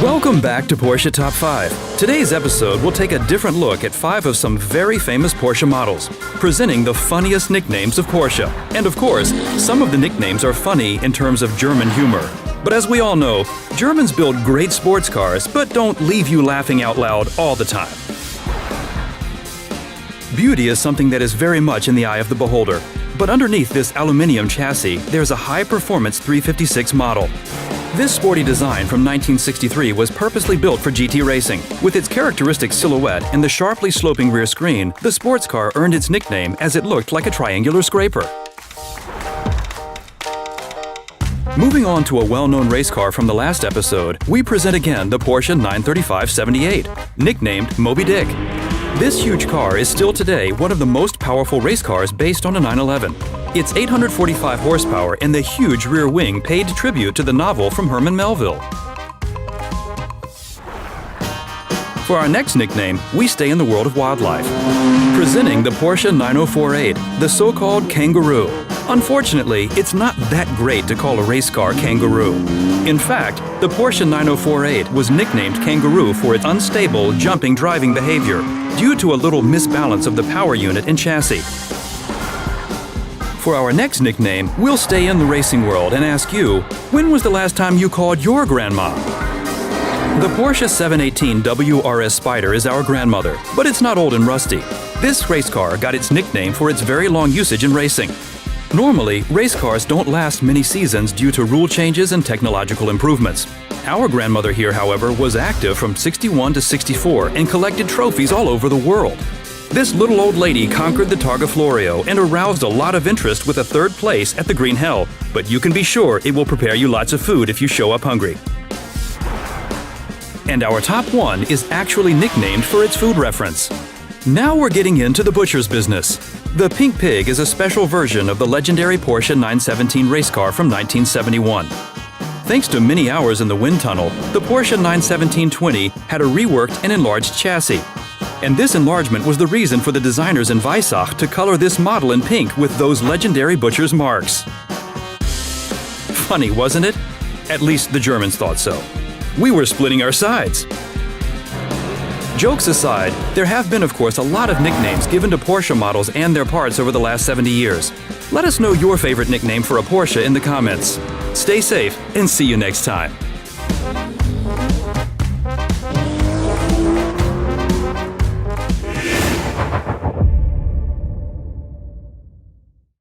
Welcome back to Porsche Top 5. Today's episode will take a different look at 5 of some very famous Porsche models, presenting the funniest nicknames of Porsche. And of course, some of the nicknames are funny in terms of German humor. But as we all know, Germans build great sports cars, but don't leave you laughing out loud all the time. Beauty is something that is very much in the eye of the beholder. But underneath this aluminum chassis, there's a high-performance 356 model. This sporty design from 1963 was purposely built for GT racing. With its characteristic silhouette and the sharply sloping rear screen, the sports car earned its nickname as it looked like a triangular scraper. Moving on to a well-known race car from the last episode, we present again the Porsche 935/78, nicknamed Moby Dick. This huge car is still today one of the most powerful race cars based on a 911. Its 845 horsepower and the huge rear wing paid tribute to the novel from Herman Melville. For our next nickname, we stay in the world of wildlife. Presenting the Porsche 9048, the so-called Kangaroo. Unfortunately, it's not that great to call a race car Kangaroo. In fact, the Porsche 9048 was nicknamed Kangaroo for its unstable, jumping driving behavior, due to a little misbalance of the power unit and chassis. For our next nickname, we'll stay in the racing world and ask you, when was the last time you called your grandma? The Porsche 718 WRS Spider is our grandmother, but it's not old and rusty. This race car got its nickname for its very long usage in racing. Normally, race cars don't last many seasons due to rule changes and technological improvements. Our grandmother here, however, was active from 61 to 64 and collected trophies all over the world. This little old lady conquered the Targa Florio and aroused a lot of interest with a third place at the Green Hell, but you can be sure it will prepare you lots of food if you show up hungry. And our top one is actually nicknamed for its food reference. Now we're getting into the butcher's business. The Pink Pig is a special version of the legendary Porsche 917 race car from 1971. Thanks to many hours in the wind tunnel, the Porsche 917-20 had a reworked and enlarged chassis. And this enlargement was the reason for the designers in Weissach to color this model in pink with those legendary butcher's marks. Funny, wasn't it? At least the Germans thought so. We were splitting our sides. Jokes aside, there have been, of course, a lot of nicknames given to Porsche models and their parts over the last 70 years. Let us know your favorite nickname for a Porsche in the comments. Stay safe and see you next time.